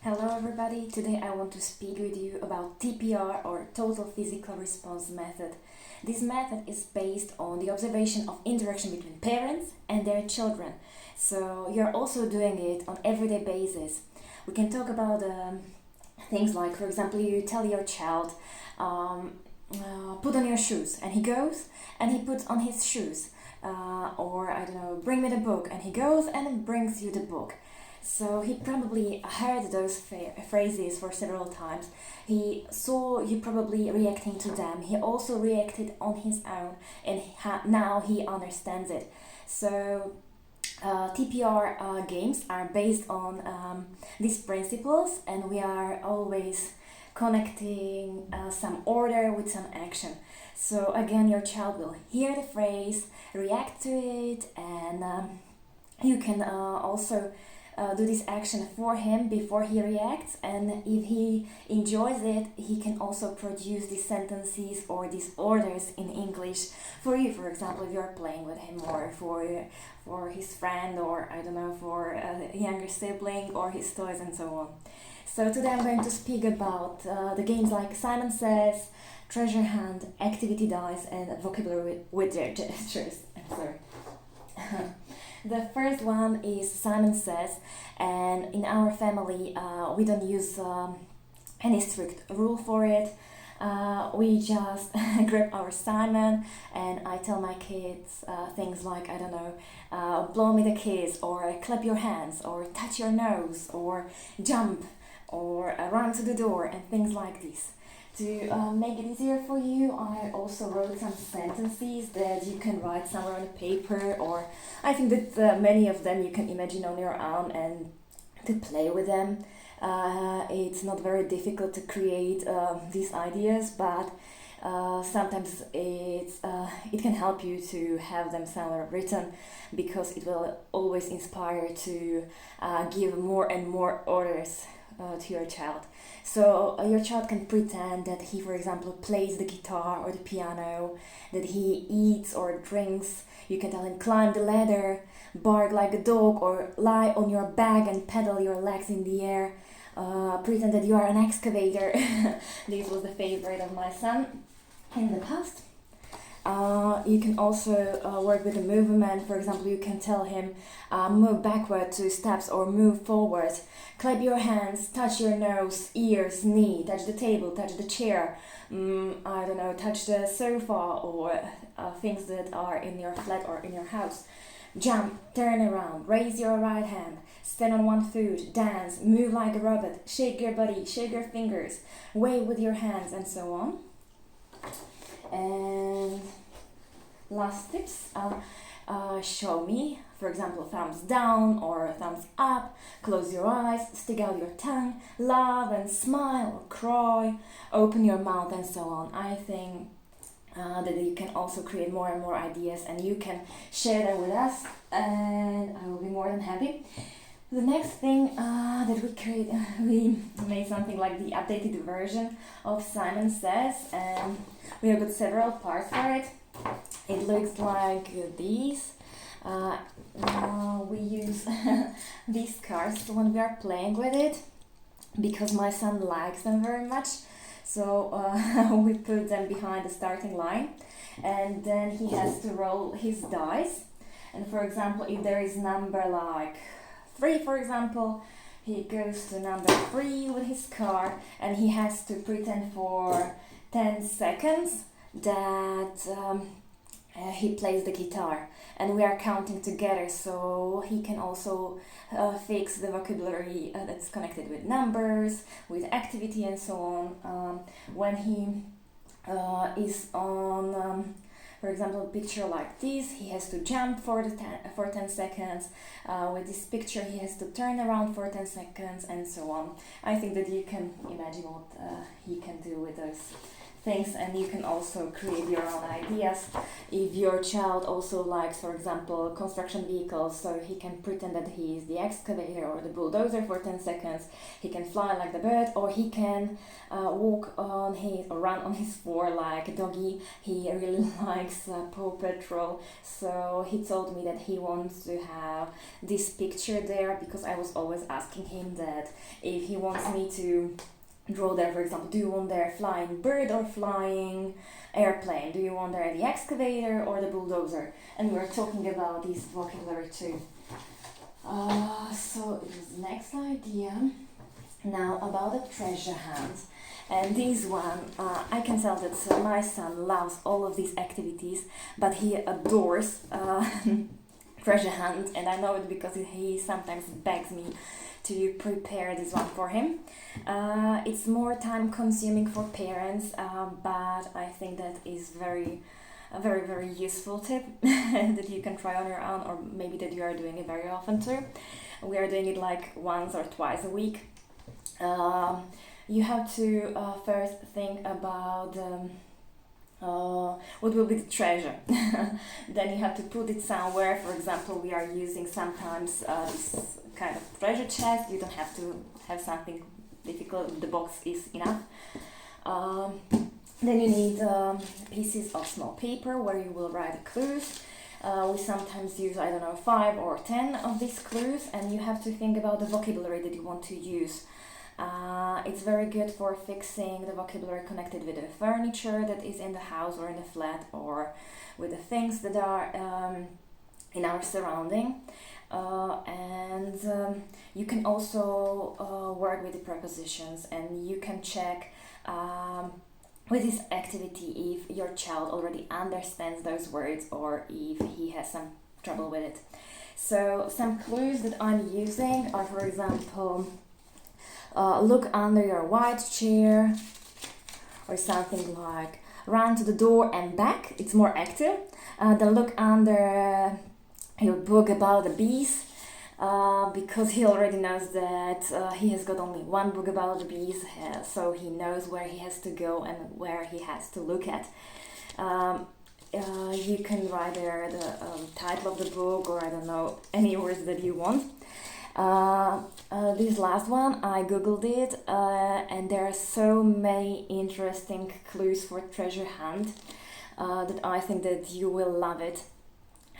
Hello everybody, today I want to speak with you about TPR or Total Physical Response Method. This method is based on the observation of interaction between parents and their children. So you're also doing it on everyday basis. We can talk about things like, for example, you tell your child, put on your shoes, and he goes and he puts on his shoes. Or I don't know, bring me the book, and he goes and brings you the book. So he probably heard those phrases for several times. He saw you probably reacting to them. He also reacted on his own, and now he understands it. So TPR games are based on these principles, and we are always connecting some order with some action. So again, your child will hear the phrase, react to it, and you can also do this action for him before he reacts, and if he enjoys it, he can also produce these sentences or these orders in English for you. For example, if you're playing with him, or for his friend, or I don't know, for a younger sibling, or his toys and so on. So today I'm going to speak about the games like Simon Says, Treasure Hunt, Activity Dice, and Vocabulary with their gestures. I'm sorry. The first one is Simon Says, and in our family we don't use any strict rule for it. We just grab our Simon, and I tell my kids things like, I don't know, blow me the kiss, or clap your hands, or touch your nose, or jump, or run to the door, and things like this. To make it easier for you, I also wrote some sentences that you can write somewhere on a paper, or I think that many of them you can imagine on your own and to play with them. It's not very difficult to create these ideas, but sometimes it can help you to have them somewhere written, because it will always inspire to give more and more orders to your child. So your child can pretend that he, for example, plays the guitar or the piano, that he eats or drinks. You can tell him climb the ladder, bark like a dog, or lie on your back and pedal your legs in the air. Pretend that you are an excavator. This was the favorite of my son in the past. You can also work with the movement. For example, you can tell him move backward 2 steps or move forward. Clap your hands, touch your nose, ears, knee, touch the table, touch the chair. I don't know, touch the sofa, or things that are in your flat or in your house. Jump, turn around, raise your right hand, stand on one foot, dance, move like a robot, shake your body, shake your fingers, wave with your hands, and so on. And last tips, show me, for example, thumbs down or thumbs up, close your eyes, stick out your tongue, laugh and smile or cry, open your mouth, and so on. I think that you can also create more and more ideas, and you can share them with us, and I will be more than happy. The next thing that we made something like the updated version of Simon Says, and we have got several parts for it. It looks like these. We use these cards when we are playing with it, because my son likes them very much. So we put them behind the starting line, and then he has to roll his dice. And for example, if there is number like 3, for example, he goes to number 3 with his card, and he has to pretend for 10 seconds that he plays the guitar, and we are counting together, so he can also fix the vocabulary that's connected with numbers, with activity, and so on. When he is on for example, a picture like this, he has to jump for 10 seconds. With this picture, he has to turn around for 10 seconds, and so on. I think that you can imagine what he can do with those things, and you can also create your own ideas. If your child also likes, for example, construction vehicles, so he can pretend that he is the excavator or the bulldozer for 10 seconds. He can fly like the bird, or he can walk on his or run on his four like a doggy. He really likes Paw Patrol, so he told me that he wants to have this picture there, because I was always asking him that if he wants me to draw there, for example, do you want there flying bird or flying airplane? Do you want there the excavator or the bulldozer? And we were talking about this vocabulary too. So the next idea now about the treasure hunt. And this one, I can tell that my son loves all of these activities, but he adores treasure hunt, and I know it because he sometimes begs me to prepare this one for him. It's more time consuming for parents, but I think that is a very useful tip that you can try on your own, or maybe that you are doing it very often too. We are doing it like once or twice a week. You have to first think about what will be the treasure. Then you have to put it somewhere. For example, we are using sometimes this kind of treasure chest. You don't have to have something difficult, the box is enough. Then you need pieces of small paper where you will write the clues. We sometimes use, 5 or 10 of these clues, and you have to think about the vocabulary that you want to use. It's very good for fixing the vocabulary connected with the furniture that is in the house or in the flat, or with the things that are in our surrounding. And you can also work with the prepositions, and you can check with this activity if your child already understands those words or if he has some trouble with it. So some clues that I'm using are, for example, look under your white chair, or something like run to the door and back. It's more active. Then look under your book about the bees, because he already knows that he has got only one book about the bees, so he knows where he has to go and where he has to look at. You can write there the title of the book, or any words that you want. This last one, I googled it, and there are so many interesting clues for treasure hunt that I think that you will love it,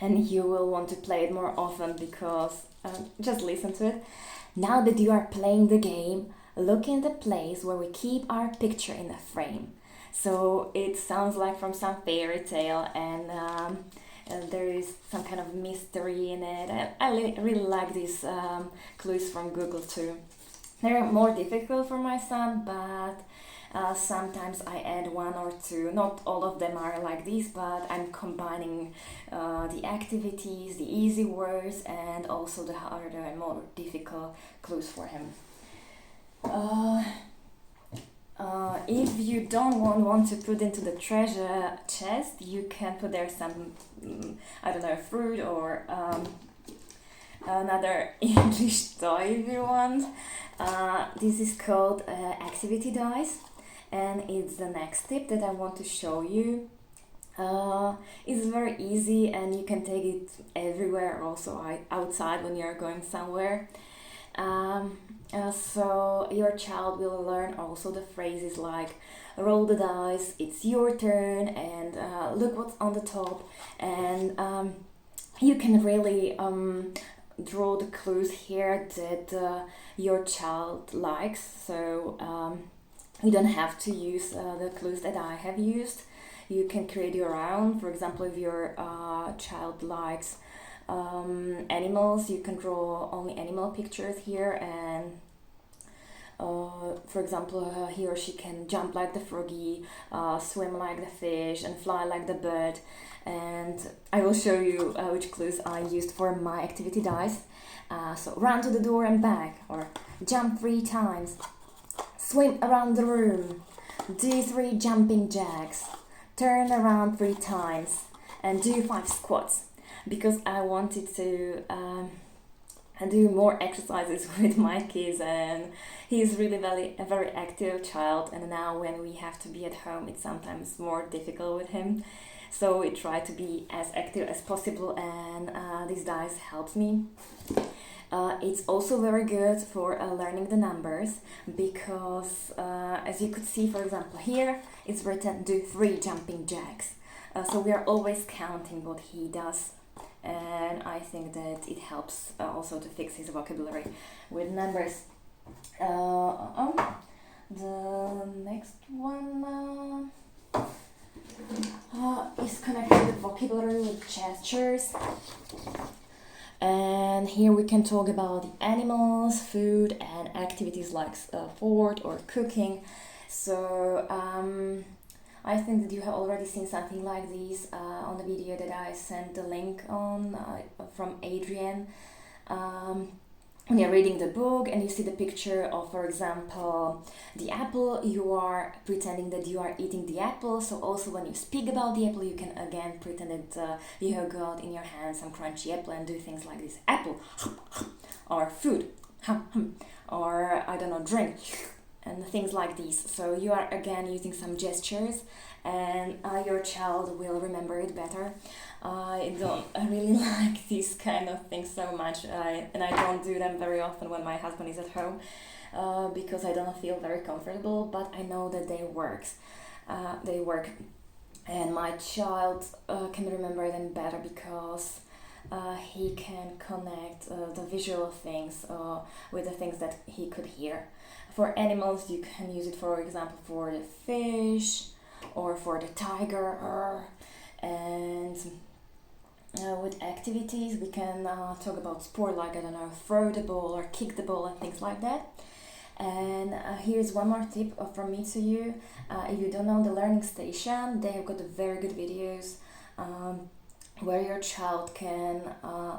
and you will want to play it more often, because just listen to it. Now that you are playing the game, look in the place where we keep our picture in the frame. So it sounds like from some fairy tale, and there is some kind of mystery in it. I really like these clues from Google too. They're more difficult for my son, but sometimes I add one or two. Not all of them are like this, but I'm combining the activities, the easy words, and also the harder and more difficult clues for him. If you don't want to put into the treasure chest, you can put there some, fruit or another English toy if you want. This is called activity dice, and it's the next tip that I want to show you. It's very easy, and you can take it everywhere, also outside when you're going somewhere. So your child will learn also the phrases like roll the dice, it's your turn, and look what's on the top. And you can really draw the clues here that your child likes. So you don't have to use the clues that I have used. You can create your own. For example, if your child likes animals, you can draw only animal pictures here, and for example, he or she can jump like the froggy, swim like the fish, and fly like the bird. And I will show you which clues I used for my activity dice. So run to the door and back, or jump 3 times, swim around the room, do 3 jumping jacks, turn around 3 times, and do 5 squats. Because I wanted to do more exercises with my kids, and he's really a very active child, and now when we have to be at home it's sometimes more difficult with him, so we try to be as active as possible, and this dice helps me. It's also very good for learning the numbers, because as you could see, for example, here it's written do 3 jumping jacks. So we are always counting what he does, and I think that it helps also to fix his vocabulary with numbers. The next one is connected with vocabulary with gestures. And here we can talk about the animals, food, and activities like sport or cooking. So I think that you have already seen something like this on the video that I sent the link on from Adrian. When you're reading the book and you see the picture of, for example, the apple, you are pretending that you are eating the apple. So also when you speak about the apple, you can again pretend that you have got in your hand some crunchy apple and do things like this. Apple, or food, or I don't know, drink, and things like these. So you are again using some gestures, and your child will remember it better. I don't really like these kind of things so much, and I don't do them very often when my husband is at home, because I don't feel very comfortable, but I know that they work, and my child can remember them better because he can connect the visual things with the things that he could hear. For animals, you can use it, for example, for the fish or for the tiger, and with activities we can talk about sport, like, I don't know, throw the ball or kick the ball and things like that. And here's one more tip from me to you. If you don't know the Learning Station, they have got very good videos where your child can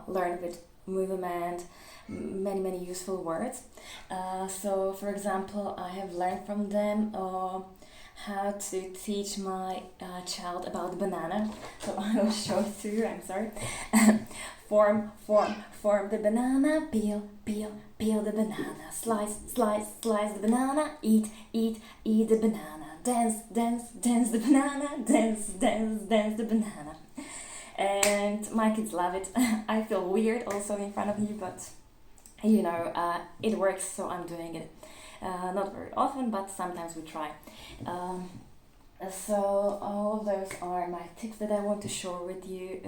learn with movement many useful words. So for example, I have learned from them how to teach my child about banana. So I will show it to you, I'm sorry. Form the banana, peel the banana, slice the banana, eat the banana, dance the banana, dance the banana. And my kids love it. I feel weird also in front of you, but you know, it works, so I'm doing it. Not very often, but sometimes we try. So all of those are my tips that I want to share with you,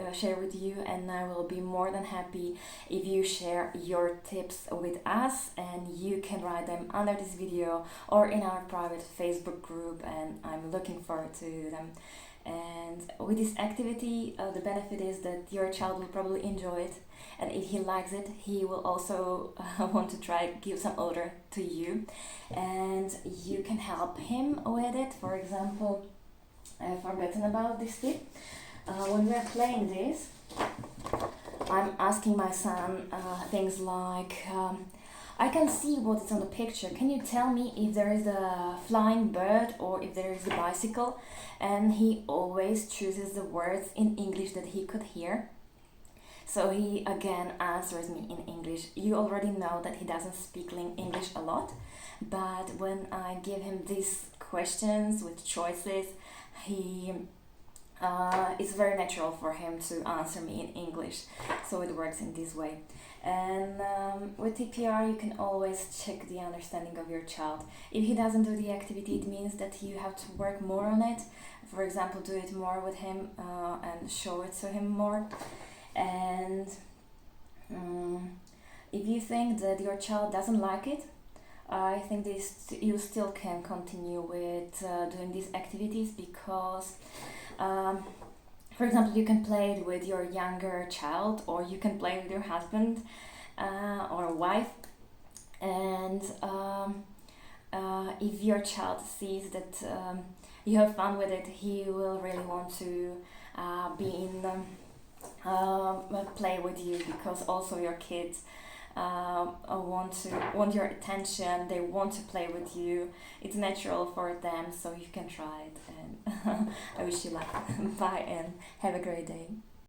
and I will be more than happy if you share your tips with us, and you can write them under this video or in our private Facebook group, and I'm looking forward to them. And with this activity, the benefit is that your child will probably enjoy it, and if he likes it, he will also want to give some order to you, and you can help him with it. For example, I've forgotten about this tip. When we are playing this, I'm asking my son things like, I can see what is on the picture. Can you tell me if there is a flying bird or if there is a bicycle? And he always chooses the words in English that he could hear. So he again answers me in English. You already know that he doesn't speak English a lot, but when I give him these questions with choices, it's very natural for him to answer me in English. So it works in this way. And with TPR, you can always check the understanding of your child. If he doesn't do the activity, it means that you have to work more on it. For example, do it more with him and show it to him more. And if you think that your child doesn't like it, I think you still can continue with doing these activities, because for example, you can play it with your younger child, or you can play with your husband or wife, and if your child sees that you have fun with it, he will really want to play with you, because also your kids want your attention. They want to play with you. It's natural for them, so you can try it. And I wish you luck. Bye, and have a great day.